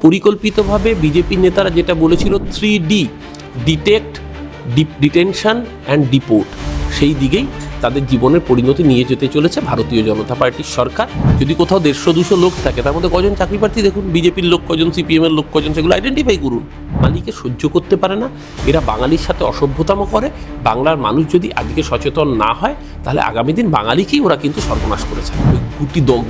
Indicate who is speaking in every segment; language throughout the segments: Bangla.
Speaker 1: পরিকল্পিতভাবে বিজেপি নেতারা যেটা বলেছিল 3D detect, detention and deport, সেই দিকেই তাদের জীবনের পরিণতি নিয়ে যেতে চলেছে ভারতীয় জনতা পার্টির সরকার। যদি কোথাও 150-200 লোক থাকে, তার মধ্যে কজন চাকরি প্রার্থী দেখুন, বিজেপির লোক কজন, সিপিএমের লোক কজন, সেগুলো আইডেন্টিফাই করুন। বাঙালিকে সহ্য করতে পারে না, এরা বাঙালির সাথে অসভ্যতামো করে। বাংলার মানুষ যদি আজকে সচেতন না হয়, তাহলে আগামী দিন বাঙালিকেই ওরা কিন্তু সর্বনাশ করেছে।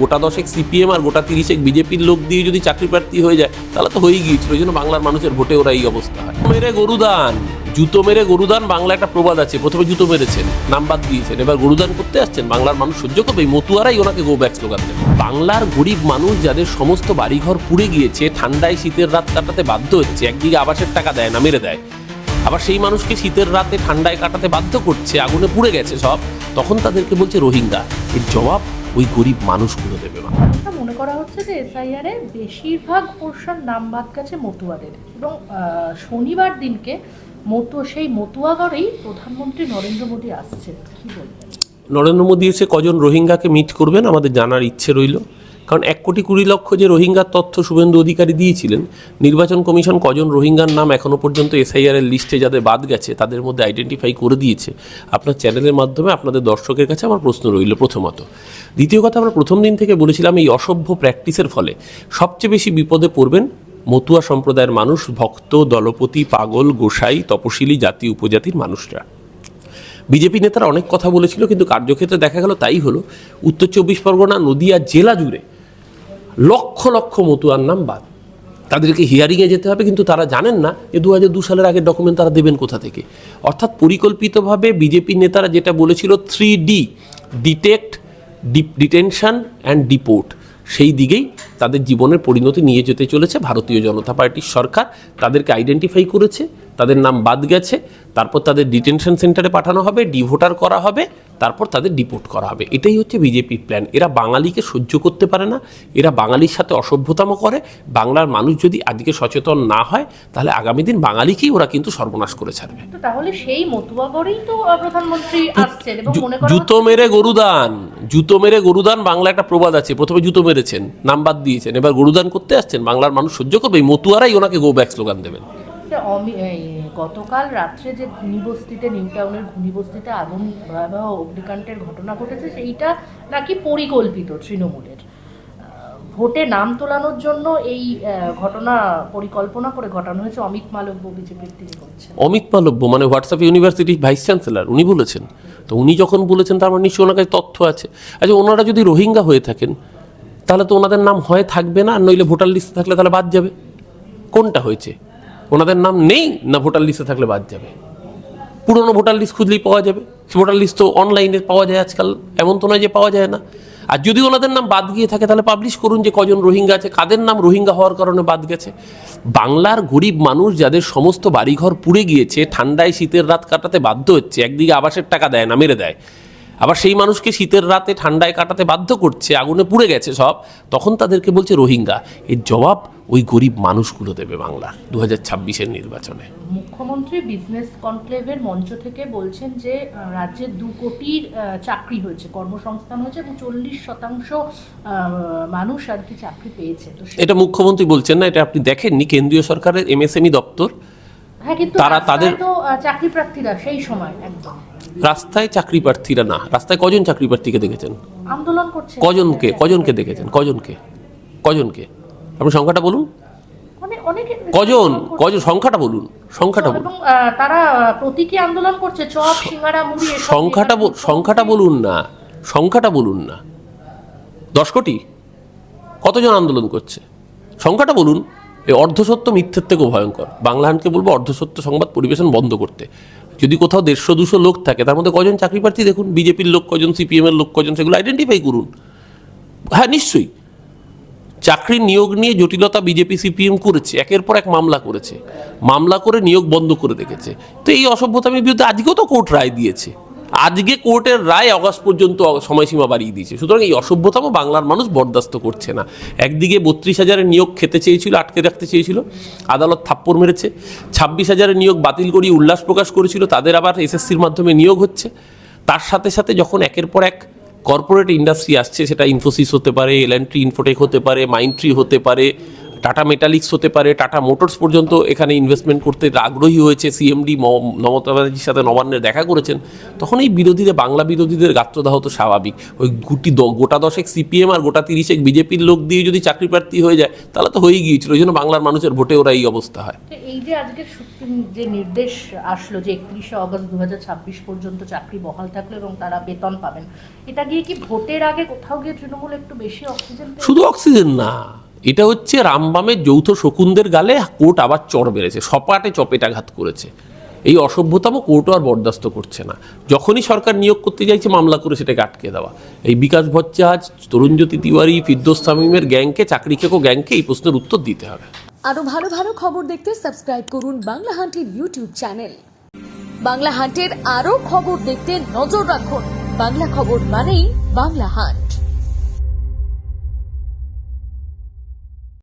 Speaker 1: গোটা 10 সিপিএম আর গোটা 30 বিজেপির লোক দিয়ে যদি চাকরি প্রার্থী হয়ে যায়, তাহলে তো হয়েই গিয়েছিল। ওই জন্য বাংলার মানুষের ভোটে ওরা এই অবস্থা হয়। মেরে গরুদান, জুতো মেরে গরুদান, বাংলা একটা প্রবাদ আছে। প্রথমে জুতো মেরেছেন, নাম বাদ দিয়েছেন, এবার গরুদান করতে আসছেন। বাংলার মানুষ সহ্য করবে? মতুয়ারাই ওনাকে গো ব্যাক স্লোগান দেবে। বাংলার গরিব মানুষ যাদের সমস্ত বাড়িঘর পুড়ে গিয়েছে, ঠান্ডায় শীতের রাত কাটাতে বাধ্য হচ্ছে, একদিকে আবাসের টাকা দেয় না, মেরে দেয়, আবার সেই মানুষকে শীতের রাতে ঠান্ডায় কাটাতে বাধ্য করছে, আগুনে পুড়ে গেছে সব, তখন তাদেরকে বলছে রোহিঙ্গা। এর জবাব ওই গরিব মানুষগুলো দেবে।
Speaker 2: মনে করা হচ্ছে যে এসআইআর এর বেশিরভাগ পোর্শন নাম বাদ গেছে মতুয়াদের, এবং শনিবার দিনকে সেই মতুয়াগড়েই প্রধানমন্ত্রী নরেন্দ্র মোদী আসছেন। কি বলবেন?
Speaker 1: নরেন্দ্র মোদী এসে কজন রোহিঙ্গাকে মিট করবেন আমাদের জানার ইচ্ছে রইল। কারণ 1,20,00,000 যে রোহিঙ্গার তথ্য শুভেন্দু অধিকারী দিয়েছিলেন, নির্বাচন কমিশন কজন রোহিঙ্গার নাম এখনও পর্যন্ত এসআইআর-এর লিস্টে যাদের বাদ গেছে তাদের মধ্যে আইডেন্টিফাই করে দিয়েছে। আপনার চ্যানেলের মাধ্যমে আপনাদের দর্শকের কাছে আমার প্রশ্ন রইল প্রথমত। দ্বিতীয় কথা, আমরা প্রথম দিন থেকে বলেছিলাম এই অসভ্য প্র্যাকটিসের ফলে সবচেয়ে বেশি বিপদে পড়বেন মতুয়া সম্প্রদায়ের মানুষ, ভক্ত, দলপতি, পাগল, গোসাই, তপশিলি জাতি উপজাতির মানুষরা। বিজেপি নেতারা অনেক কথা বলেছিল, কিন্তু কার্যক্ষেত্রে দেখা গেল তাই হলো। উত্তর 24 পরগনা, নদিয়া জেলা জুড়ে লক্ষ লক্ষ মতুয়ার নাম বাদ। তাদেরকে হিয়ারিংয়ে যেতে হবে, কিন্তু তারা জানেন না যে 2002 সালের আগের ডকুমেন্ট তারা দেবেন কোথা থেকে। অর্থাৎ পরিকল্পিতভাবে বিজেপি নেতারা যেটা বলেছিল 3D detect, detention and deport, সেই দিকেই তাদের জীবনের পরিণতি নিয়ে যেতে চলেছে ভারতীয় জনতা পার্টির সরকার। তাদেরকে আইডেন্টিফাই করেছে, তাদের নাম বাদ গেছে, তারপর তাদের ডিটেনশন সেন্টারে পাঠানো হবে, ডিভোটার করা হবে, তারপর তাদের ডিপোর্ট করা হবে। এটাই হচ্ছে বিজেপির প্ল্যান। এরা বাঙালিকে সহ্য করতে পারে না, এরা বাঙালির সাথে অসভ্যতামো করে। বাংলার মানুষ যদি আজকে সচেতন না হয়, তাহলে আগামী দিন বাঙালিকেই ওরা কিন্তু সর্বনাশ করে ছাড়বে।
Speaker 2: তাহলে সেই মতুয়াগড়েই তো প্রধানমন্ত্রী আসছেন, এবং মনে করা
Speaker 1: জুতো মেরে গরুদান, জুতো মেরে গরুদান, বাংলা একটা প্রবাদ আছে। প্রথমে জুতো মেরেছেন, নাম বাদ দিয়েছেন, এবার গরুদান করতে আসছেন। বাংলার মানুষ সহ্য করবে? মতুয়ারাই ওনাকে গো ব্যাক স্লোগান দেবেন।
Speaker 2: গতকাল রাত্রে যে ঘুনিবস্তিতে, নিউ টাউনের ঘুনিবস্তিতে আগুন, ভয়াবহ অগ্নিকাণ্ডের ঘটনা ঘটেছে, সেইটা নাকি পরিকল্পিত তৃণমূলের। ভোটে নাম তোলানোর জন্য এই ঘটনা পরিকল্পনা করে ঘটানো হয়েছে। অমিত মালব্য বিজেপির তিনি বলছেন।
Speaker 1: অমিত মালব্য মানে হোয়াটসঅ্যাপ ইউনিভার্সিটির ভাইস চ্যান্সেলর, উনি বলেছেন। তো উনি যখন বলেছেন, তার মানে নিশ্চয়ই ওনার কাছে তথ্য আছে। আচ্ছা, ওনারা যদি রোহিঙ্গা হয়ে থাকেন, তাহলে তো ওনাদের নাম হয় থাকবে না, আর নইলে ভোটার লিস্টে থাকলে তাহলে বাদ যাবে। কোনটা হয়েছে? ওনাদের নাম নেই না ভোটার লিস্টে থাকলে বাদ যাবে? পুরনো ভোটার লিস্ট খুঁজলেই পাওয়া যাবে। ভোটার লিস্ট তো অনলাইনে পাওয়া যায় আজকাল, এমন তো নয় যে পাওয়া যায় না। আর যদি ওনাদের নাম বাদ গিয়ে থাকে, তাহলে পাবলিশ করুন যে কজন রোহিঙ্গা আছে, কাদের নাম রোহিঙ্গা হওয়ার কারণে বাদ গেছে। বাংলার গরিব মানুষ যাদের সমস্ত বাড়িঘর পুড়ে গিয়েছে, ঠান্ডায় শীতের রাত কাটাতে বাধ্য হচ্ছে, একদিকে আবাসের টাকা দেয় না, মেরে দেয়, আবার সেই মানুষকে শীতের রাতে ঠান্ডায় কাটাতে বাধ্য করছে, আগুনে পুড়ে গেছে সব, তখন তাদেরকে বলছে রোহিঙ্গা। এর জবাব ওই গরিব মানুষগুলো দেবে বাংলার 2026-এর নির্বাচনে।
Speaker 2: মুখ্যমন্ত্রী বিজনেস কনক্লেভের মঞ্চ থেকে বলছেন যে রাজ্যে 2 কোটির চাকরি হয়েছে, কর্মসংস্থান হয়েছে, এবং 40% মানুষ আর কি চাকরি পেয়েছে। তো
Speaker 1: এটা মুখ্যমন্ত্রী বলছেন না, এটা আপনি দেখেননি? কেন্দ্রীয় সরকারের এমএসএমই দপ্তর।
Speaker 2: হ্যাঁ, কিন্তু তাদের তো চাকরি প্রার্থীরা সেই সময় একদম
Speaker 1: রাস্তায় চাকরি প্রার্থীরা না, রাস্তায় কজন চাকরি প্রার্থীকে দেখেছেন?
Speaker 2: আন্দোলন করছে।
Speaker 1: কজনকে দেখেছেন? কজনকে আপনি সংখ্যাটা বলুন। কজন সংখ্যাটা বলুন, সংখ্যাটা বলুন।
Speaker 2: তারা প্রতীকী আন্দোলন করছে, চপ, সিঙ্গারা, মুড়ি।
Speaker 1: সংখ্যাটা বলুন না। 10 কোটি? কতজন আন্দোলন করছে? সংখ্যাটা বলুন। এই অর্ধসত্য মিথ্যের থেকেও ভয়ঙ্কর। বাংলাহানকে বলবো অর্ধসত্য সংবাদ পরিবেশন বন্ধ করতে। যদি কোথাও 150-200 লোক থাকে, তার মধ্যে কজন চাকরি প্রার্থী দেখুন, বিজেপির লোক কজন, সিপিএমের লোক কজন, সেগুলো আইডেন্টিফাই করুন। হ্যাঁ, নিশ্চয়ই চাকরি নিয়োগ নিয়ে জটিলতা বিজেপি সিপিএম করেছে, একের পর এক মামলা করেছে, মামলা করে নিয়োগ বন্ধ করে রেখেছে। তো এই অসভ্যতামির বিরুদ্ধে আজকেও তো কোর্ট রায় দিয়েছে। আজকে কোর্টের রায় আগস্ট পর্যন্ত সময়সীমা বাড়িয়ে দিয়েছে। সুতরাং এই অসভ্যতাও বাংলার মানুষ বরদাস্ত করছে না। একদিকে 32,000-এর নিয়োগ খেতে চেয়েছিল, আটকে রাখতে চেয়েছিল, আদালত থাপ্পড় মেরেছে। 26,000-এর নিয়োগ বাতিল করিয়ে উল্লাস প্রকাশ করেছিল, তাদের আবার এসএসসির মাধ্যমে নিয়োগ হচ্ছে। তার সাথে সাথে যখন একের পর এক কর্পোরেট ইন্ডাস্ট্রি আসছে, সেটা ইনফোসিস হতে পারে, এল&টি ইনফোটেক হতে পারে, মাইন্ডট্রি হতে পারে, টাটা মেটালিক্স হতে পারে, টাটা মোটরস পর্যন্ত এখানে ইনভেস্টমেন্ট করতে আগ্রহী হয়েছে। সিএমডি মমতা ব্যানার্জির সাথে নবান্নের দেখা করেছেন। তখন এই বিরোধীদের, বাংলা বিরোধীদের গাত্রদাহ তো স্বাভাবিক। ওই গোটা 10 সিপিএম আর গোটা 30 বিজেপির লোক দিয়ে যদি চাকরি প্রার্থী হয়ে যায় তাহলে তো হয়েই গিয়েছিল। ওই জন্য বাংলার মানুষের ভোটে ওরা এই অবস্থা হয়।
Speaker 2: তো এই যে আজকে সুপ্রিম যে নির্দেশ আসলো যে 31শে অগস্ট 2026 পর্যন্ত চাকরি বহাল থাকলো এবং তারা বেতন পাবেন, এটা গিয়ে কি ভোটের আগে কোথাও গিয়ে তৃণমূল একটু বেশি অক্সিজেন পেয়েছে?
Speaker 1: শুধু অক্সিজেন না, এটা হচ্ছে রামবামের যৌথ শকুনদের গালে কোর্ট আবার চড় বেড়েছে, সপাটে চপেটাঘাত করেছে। এই অসভ্যতাম কোর্টও আর বরদাস্ত করছে না। যখনই সরকার নিয়োগ করতে চাইছে মামলা করে সেটাকে আটকে দেওয়া। এই বিকাশ ভট্টাচার্য, তরুণজ্যোতি তিওয়ারি, ফিরদৌস তামিমের গ্যাংকে, চাকরি খেকো গ্যাংকে এই প্রশ্নের উত্তর দিতে হবে।
Speaker 3: আরো ভালো ভালো খবর দেখতে সাবস্ক্রাইব করুন বাংলা হান্টের ইউটিউব চ্যানেল। বাংলা হান্টের আরো খবর দেখতে নজর রাখুন। বাংলা খবর মানেই বাংলা হান্ট।